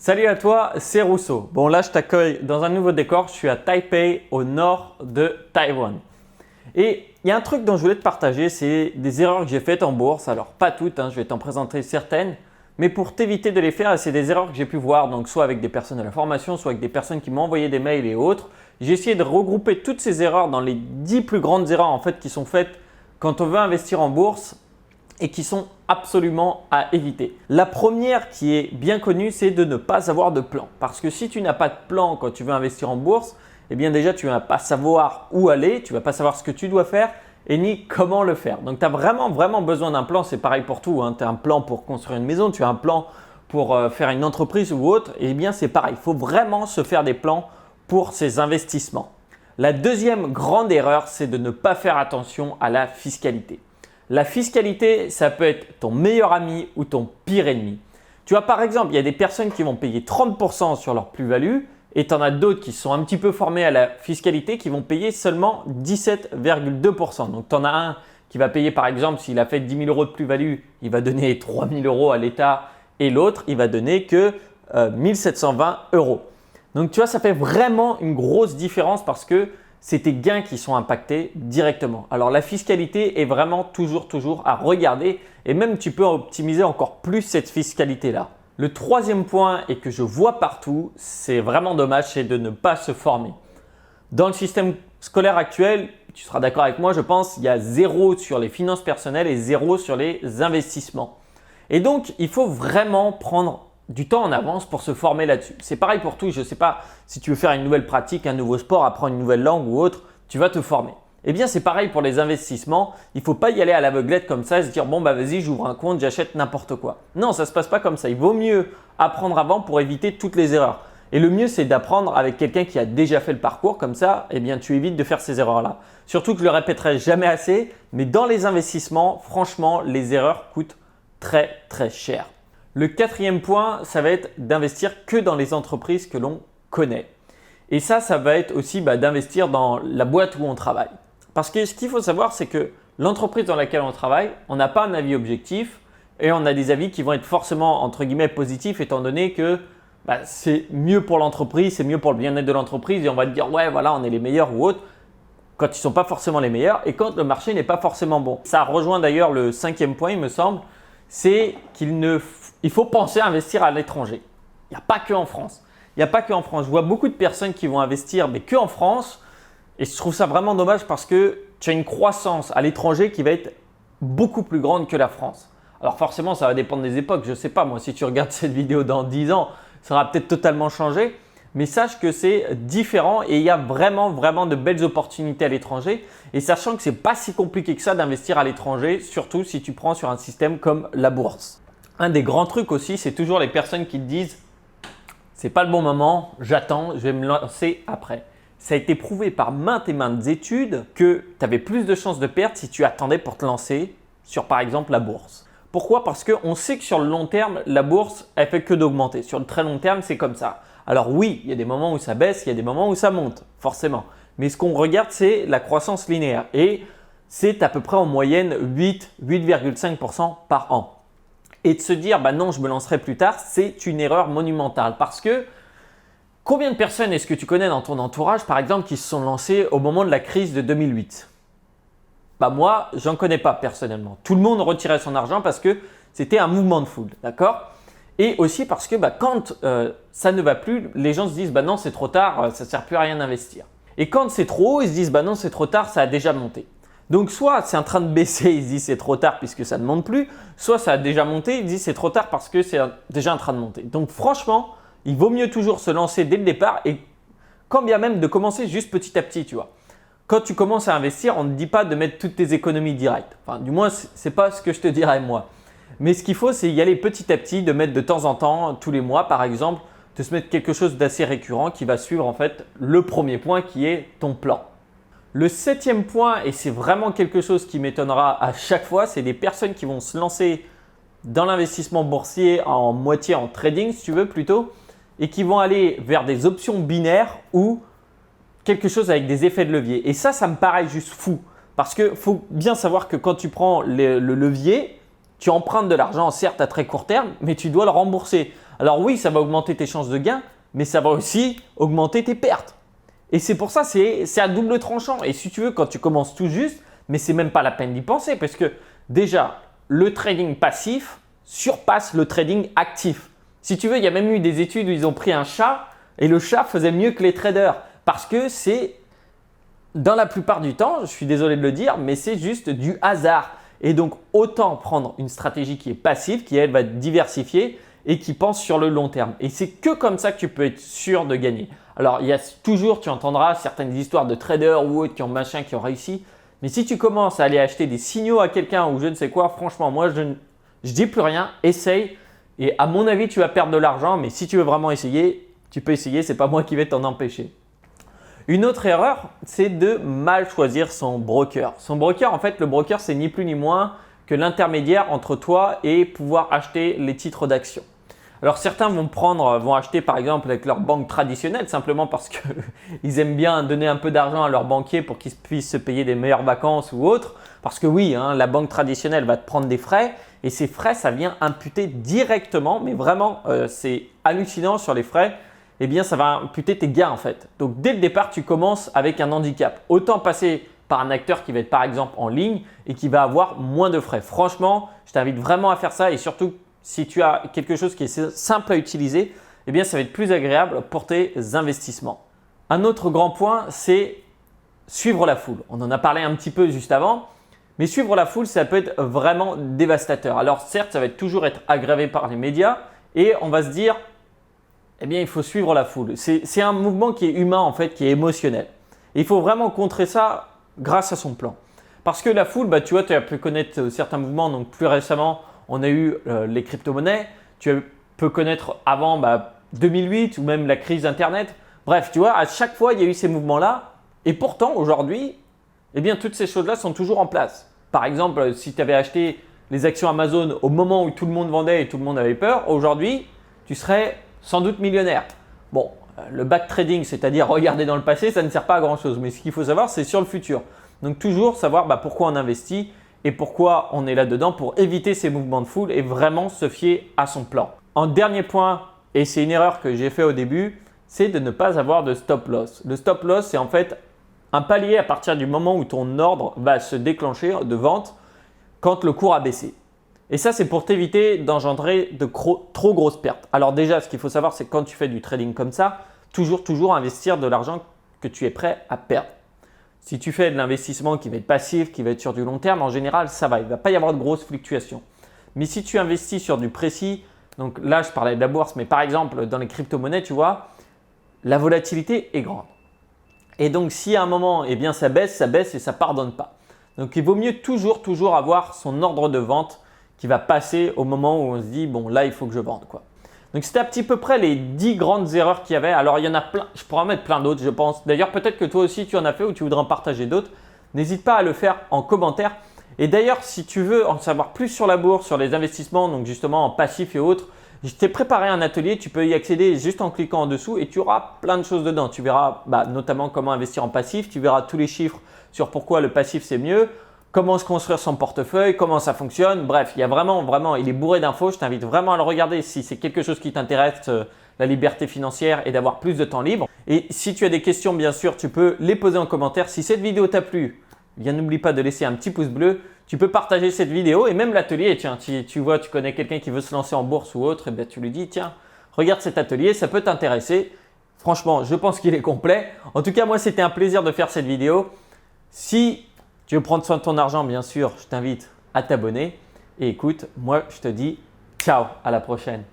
Salut à toi, c'est Rousseau. Bon là je t'accueille dans un nouveau décor, je suis à Taipei au nord de Taïwan. Et il y a un truc dont je voulais te partager, c'est des erreurs que j'ai faites en bourse. Alors pas toutes, je vais t'en présenter certaines, mais pour t'éviter de les faire, c'est des erreurs que j'ai pu voir, donc soit avec des personnes de la formation, soit avec des personnes qui m'ont envoyé des mails et autres. J'ai essayé de regrouper toutes ces erreurs dans les 10 plus grandes erreurs en fait qui sont faites quand on veut investir en bourse et qui sont absolument à éviter. La première qui est bien connue, c'est de ne pas avoir de plan. Parce que si tu n'as pas de plan quand tu veux investir en bourse, eh bien déjà tu ne vas pas savoir où aller, tu ne vas pas savoir ce que tu dois faire et ni comment le faire. Donc tu as vraiment besoin d'un plan, c'est pareil pour tout. Tu as un plan pour construire une maison, tu as un plan pour faire une entreprise ou autre. Eh bien c'est pareil, il faut vraiment se faire des plans pour ses investissements. La deuxième grande erreur, c'est de ne pas faire attention à la fiscalité. La fiscalité, ça peut être ton meilleur ami ou ton pire ennemi. Tu vois, par exemple, il y a des personnes qui vont payer 30% sur leur plus-value et tu en as d'autres qui sont un petit peu formés à la fiscalité qui vont payer seulement 17,2%. Donc, tu en as un qui va payer, par exemple, s'il a fait 10 000 euros de plus-value, il va donner 3 000 euros à l'État et l'autre, il va donner que 1 720 euros. Donc, tu vois, ça fait vraiment une grosse différence parce que c'est tes gains qui sont impactés directement. Alors la fiscalité est vraiment toujours à regarder et même tu peux optimiser encore plus cette fiscalité-là. Le troisième point et que je vois partout, c'est vraiment dommage, c'est de ne pas se former. Dans le système scolaire actuel, tu seras d'accord avec moi, je pense, il y a 0 sur les finances personnelles et 0 sur les investissements. Et donc, il faut vraiment prendre du temps en avance pour se former là-dessus. C'est pareil pour tout. Je ne sais pas si tu veux faire une nouvelle pratique, un nouveau sport, apprendre une nouvelle langue ou autre, tu vas te former. Eh bien, c'est pareil pour les investissements. Il ne faut pas y aller à l'aveuglette comme ça et se dire bon, vas-y, j'ouvre un compte, j'achète n'importe quoi. Non, ça ne se passe pas comme ça. Il vaut mieux apprendre avant pour éviter toutes les erreurs. Et le mieux, c'est d'apprendre avec quelqu'un qui a déjà fait le parcours. Comme ça, eh bien, tu évites de faire ces erreurs-là. Surtout que je le répéterai jamais assez, mais dans les investissements, franchement, les erreurs coûtent très cher. Le quatrième point, ça va être d'investir que dans les entreprises que l'on connaît. Et ça va être aussi d'investir dans la boîte où on travaille. Parce que ce qu'il faut savoir, c'est que l'entreprise dans laquelle on travaille, on n'a pas un avis objectif et on a des avis qui vont être forcément entre guillemets positifs étant donné que c'est mieux pour l'entreprise, c'est mieux pour le bien-être de l'entreprise et on va te dire ouais voilà on est les meilleurs ou autre quand ils ne sont pas forcément les meilleurs et quand le marché n'est pas forcément bon. Ça rejoint d'ailleurs le cinquième point il me semble, c'est il faut penser à investir à l'étranger. Il n'y a pas que en France. Je vois beaucoup de personnes qui vont investir, mais que en France. Et je trouve ça vraiment dommage parce que tu as une croissance à l'étranger qui va être beaucoup plus grande que la France. Alors forcément, ça va dépendre des époques. Je ne sais pas, moi, si tu regardes cette vidéo dans 10 ans, ça aura peut-être totalement changé. Mais sache que c'est différent et il y a vraiment de belles opportunités à l'étranger. Et sachant que ce n'est pas si compliqué que ça d'investir à l'étranger, surtout si tu prends sur un système comme la bourse. Un des grands trucs aussi, c'est toujours les personnes qui te disent « c'est pas le bon moment, j'attends, je vais me lancer après ». Ça a été prouvé par maintes et maintes études que tu avais plus de chances de perdre si tu attendais pour te lancer sur par exemple la bourse. Pourquoi? Parce qu'on sait que sur le long terme, la bourse, elle fait que d'augmenter. Sur le très long terme, c'est comme ça. Alors oui, il y a des moments où ça baisse, il y a des moments où ça monte, forcément. Mais ce qu'on regarde, c'est la croissance linéaire et c'est à peu près en moyenne 8,5% par an. Et de se dire non, je me lancerai plus tard, c'est une erreur monumentale parce que combien de personnes est-ce que tu connais dans ton entourage, par exemple, qui se sont lancées au moment de la crise de 2008? Moi, j'en connais pas personnellement. Tout le monde retirait son argent parce que c'était un mouvement de foule, d'accord? Et aussi parce que quand ça ne va plus, les gens se disent non, c'est trop tard, ça ne sert plus à rien d'investir. Et quand c'est trop haut, ils se disent non, c'est trop tard, ça a déjà monté. Donc soit c'est en train de baisser, ils se disent c'est trop tard puisque ça ne monte plus, soit ça a déjà monté, ils se disent c'est trop tard parce que c'est déjà en train de monter. Donc franchement, il vaut mieux toujours se lancer dès le départ et quand bien même de commencer juste petit à petit, tu vois. Quand tu commences à investir, on ne dit pas de mettre toutes tes économies directes. Enfin, du moins, ce n'est pas ce que je te dirais moi. Mais ce qu'il faut, c'est y aller petit à petit, de mettre de temps en temps, tous les mois par exemple, de se mettre quelque chose d'assez récurrent qui va suivre en fait le premier point qui est ton plan. Le septième point, et c'est vraiment quelque chose qui m'étonnera à chaque fois, c'est des personnes qui vont se lancer dans l'investissement boursier en moitié en trading si tu veux plutôt et qui vont aller vers des options binaires ou quelque chose avec des effets de levier. Et ça me paraît juste fou parce qu'il faut bien savoir que quand tu prends le levier, tu empruntes de l'argent certes à très court terme mais tu dois le rembourser. Alors oui, ça va augmenter tes chances de gain, mais ça va aussi augmenter tes pertes. Et c'est pour ça, c'est à double tranchant. Et si tu veux, quand tu commences tout juste, mais c'est même pas la peine d'y penser parce que déjà, le trading passif surpasse le trading actif. Si tu veux, il y a même eu des études où ils ont pris un chat et le chat faisait mieux que les traders parce que c'est, dans la plupart du temps, je suis désolé de le dire, mais c'est juste du hasard. Et donc, autant prendre une stratégie qui est passive, qui elle va être diversifiée et qui pense sur le long terme. Et c'est que comme ça que tu peux être sûr de gagner. Alors, il y a toujours, tu entendras certaines histoires de traders ou autres qui ont réussi. Mais si tu commences à aller acheter des signaux à quelqu'un ou je ne sais quoi, franchement, moi, je dis plus rien, essaye. Et à mon avis, tu vas perdre de l'argent. Mais si tu veux vraiment essayer, tu peux essayer. Ce n'est pas moi qui vais t'en empêcher. Une autre erreur, c'est de mal choisir son broker. Son broker, en fait, le broker, c'est ni plus ni moins que l'intermédiaire entre toi et pouvoir acheter les titres d'action. Alors certains vont acheter par exemple avec leur banque traditionnelle simplement parce qu'ils aiment bien donner un peu d'argent à leur banquier pour qu'ils puissent se payer des meilleures vacances ou autre. Parce que oui, la banque traditionnelle va te prendre des frais et ces frais, ça vient imputer directement, mais vraiment c'est hallucinant sur les frais. Eh bien, ça va imputer tes gains en fait. Donc, dès le départ, tu commences avec un handicap. Autant passer par un acteur qui va être par exemple en ligne et qui va avoir moins de frais. Franchement, je t'invite vraiment à faire ça et surtout, si tu as quelque chose qui est simple à utiliser, eh bien, ça va être plus agréable pour tes investissements. Un autre grand point, c'est suivre la foule. On en a parlé un petit peu juste avant, mais suivre la foule, ça peut être vraiment dévastateur. Alors, certes, ça va toujours être aggravé par les médias et on va se dire – eh bien, il faut suivre la foule. C'est un mouvement qui est humain en fait, qui est émotionnel. Et il faut vraiment contrer ça grâce à son plan. Parce que la foule, tu vois, tu as pu connaître certains mouvements. Donc, plus récemment, on a eu les crypto-monnaies. Tu peux connaître avant 2008 ou même la crise Internet. Bref, tu vois, à chaque fois, il y a eu ces mouvements-là. Et pourtant, aujourd'hui, eh bien, toutes ces choses-là sont toujours en place. Par exemple, si tu avais acheté les actions Amazon au moment où tout le monde vendait et tout le monde avait peur, aujourd'hui, tu serais sans doute millionnaire. Bon, le backtrading, c'est-à-dire regarder dans le passé, ça ne sert pas à grand-chose. Mais ce qu'il faut savoir, c'est sur le futur. Donc toujours savoir pourquoi on investit et pourquoi on est là-dedans pour éviter ces mouvements de foule et vraiment se fier à son plan. En dernier point, et c'est une erreur que j'ai fait au début, c'est de ne pas avoir de stop loss. Le stop loss, c'est en fait un palier à partir du moment où ton ordre va se déclencher de vente quand le cours a baissé. Et ça, c'est pour t'éviter d'engendrer de trop grosses pertes. Alors déjà, ce qu'il faut savoir, c'est que quand tu fais du trading comme ça, toujours investir de l'argent que tu es prêt à perdre. Si tu fais de l'investissement qui va être passif, qui va être sur du long terme, en général, ça va. Il ne va pas y avoir de grosses fluctuations. Mais si tu investis sur du précis, donc là, je parlais de la bourse, mais par exemple, dans les crypto-monnaies, tu vois, la volatilité est grande. Et donc, si à un moment, eh bien, ça baisse et ça ne pardonne pas. Donc, il vaut mieux toujours avoir son ordre de vente qui va passer au moment où on se dit « bon, là, il faut que je vende ». Donc, c'était à petit peu près les 10 grandes erreurs qu'il y avait. Alors, il y en a plein, je pourrais en mettre plein d'autres, je pense. D'ailleurs, peut-être que toi aussi, tu en as fait ou tu voudrais en partager d'autres. N'hésite pas à le faire en commentaire. Et d'ailleurs, si tu veux en savoir plus sur la bourse, sur les investissements, donc justement en passif et autres, je t'ai préparé un atelier, tu peux y accéder juste en cliquant en dessous et tu auras plein de choses dedans. Tu verras notamment comment investir en passif, tu verras tous les chiffres sur pourquoi le passif c'est mieux, comment se construire son portefeuille, comment ça fonctionne. Bref, il y a vraiment, il est bourré d'infos. Je t'invite vraiment à le regarder si c'est quelque chose qui t'intéresse, la liberté financière et d'avoir plus de temps libre. Et si tu as des questions, bien sûr, tu peux les poser en commentaire. Si cette vidéo t'a plu, bien n'oublie pas de laisser un petit pouce bleu. Tu peux partager cette vidéo et même l'atelier. Tiens, tu vois, tu connais quelqu'un qui veut se lancer en bourse ou autre, et bien tu lui dis, tiens, regarde cet atelier, ça peut t'intéresser. Franchement, je pense qu'il est complet. En tout cas, moi, c'était un plaisir de faire cette vidéo. Si tu veux prendre soin de ton argent, bien sûr, je t'invite à t'abonner. Et écoute, moi, je te dis ciao, à la prochaine.